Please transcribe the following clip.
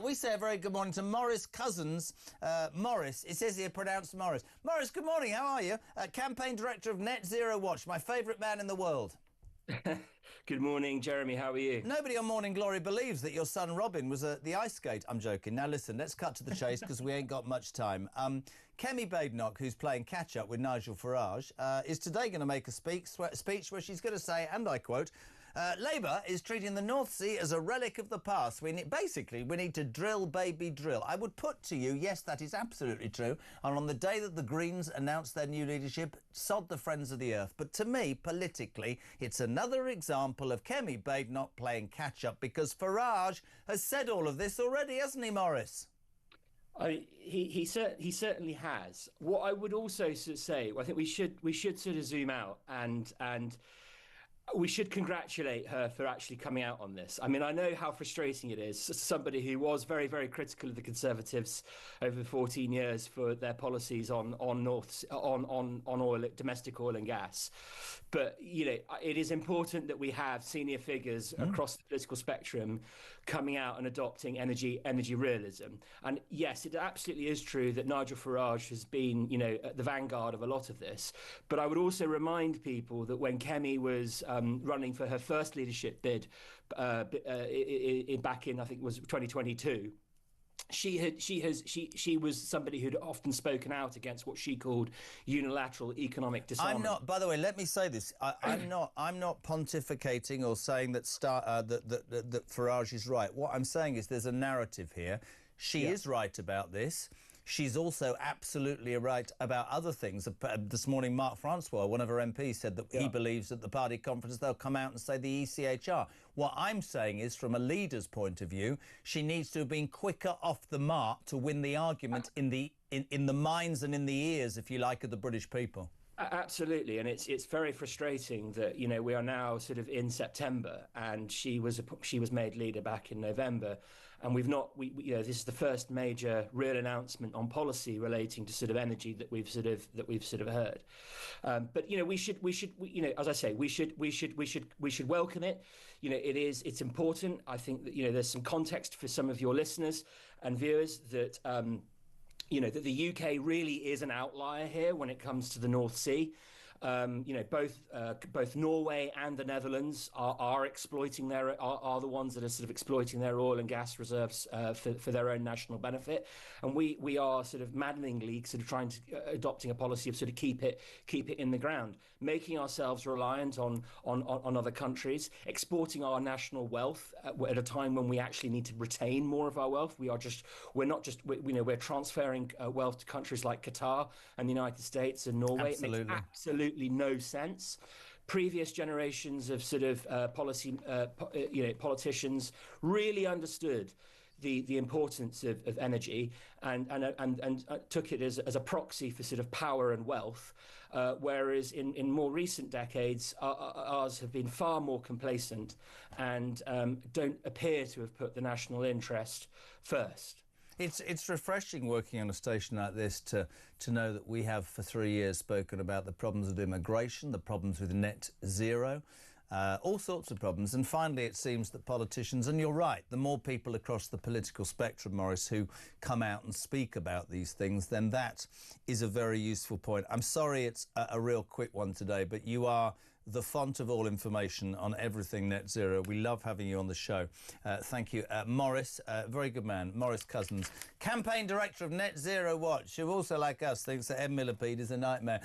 We say a very good morning to Maurice Cousins. Maurice, it says here pronounced Morris. Maurice, good morning, how are you? Campaign director of Net Zero Watch, my favourite man in the world. Good morning, Jeremy. How are you? Nobody on Morning Glory believes that your son Robin was at the ice skate. I'm joking. Now listen, let's cut to the chase because we ain't got much time. Kemi, who's playing catch-up with Nigel Farage, is today going to make a speech where she's going to say, and I quote, Labour is treating the North Sea as a relic of the past. We need to drill, baby, drill. I would put to you, yes, that is absolutely true. And on the day that the Greens announced their new leadership, sod the Friends of the Earth. But to me, politically, it's another example of Kemi Badenoch playing catch-up because Farage has said all of this already, hasn't he, Maurice? He certainly has. What I would also say, I think we should sort of zoom out and we should congratulate her for actually coming out on this. I mean, I know how frustrating it is. Somebody who was very, very critical of the Conservatives over 14 years for their policies on oil, domestic oil and gas. But you know, it is important that we have senior figures across the political spectrum coming out and adopting energy realism. And yes, it absolutely is true that Nigel Farage has been, you know, at the vanguard of a lot of this. But I would also remind people that when Kemi was running for her first leadership bid back in, I think it was 2022. She was somebody who'd often spoken out against what she called unilateral economic disarmament. I'm not. By the way, let me say this: I'm not pontificating or saying that that Farage is right. What I'm saying is there's a narrative here. She is right about this. She's also absolutely right about other things. This morning, Mark Francois, one of her MPs, said that he believes at the party conference they'll come out and say the ECHR. What I'm saying is, from a leader's point of view, she needs to have been quicker off the mark to win the argument in the minds and in the ears, if you like, of the British people. Absolutely, and it's very frustrating that, you know, we are now sort of in September and she was made leader back in November, and you know, this is the first major real announcement on policy relating to sort of energy that we've sort of heard. But you know, we should you know, as I say, we should welcome it. You know, it's important. I think that, you know, there's some context for some of your listeners and viewers that you know, that the UK really is an outlier here when it comes to the North Sea. You know, both Norway and the Netherlands are exploiting are the ones that are sort of exploiting their oil and gas reserves for their own national benefit, and we are sort of maddeningly sort of trying to adopting a policy of sort of keep it in the ground, making ourselves reliant on other countries, exporting our national wealth at a time when we actually need to retain more of our wealth. We're transferring wealth to countries like Qatar and the United States and Norway. Absolutely. It makes absolutely no sense. Previous generations of sort of politicians really understood the importance of energy and took it as a proxy for sort of power and wealth, whereas in more recent decades ours have been far more complacent and don't appear to have put the national interest first. It's refreshing working on a station like this to know that we have for 3 years spoken about the problems of immigration, the problems with net zero, all sorts of problems. And finally, it seems that politicians, and you're right, the more people across the political spectrum, Maurice, who come out and speak about these things, then that is a very useful point. I'm sorry it's a real quick one today, but you are the font of all information on everything net zero. We love having you on the show. Thank you. Maurice, very good man, Maurice Cousins, campaign director of Net Zero Watch, who also, like us, thinks that Ed Millipede is a nightmare.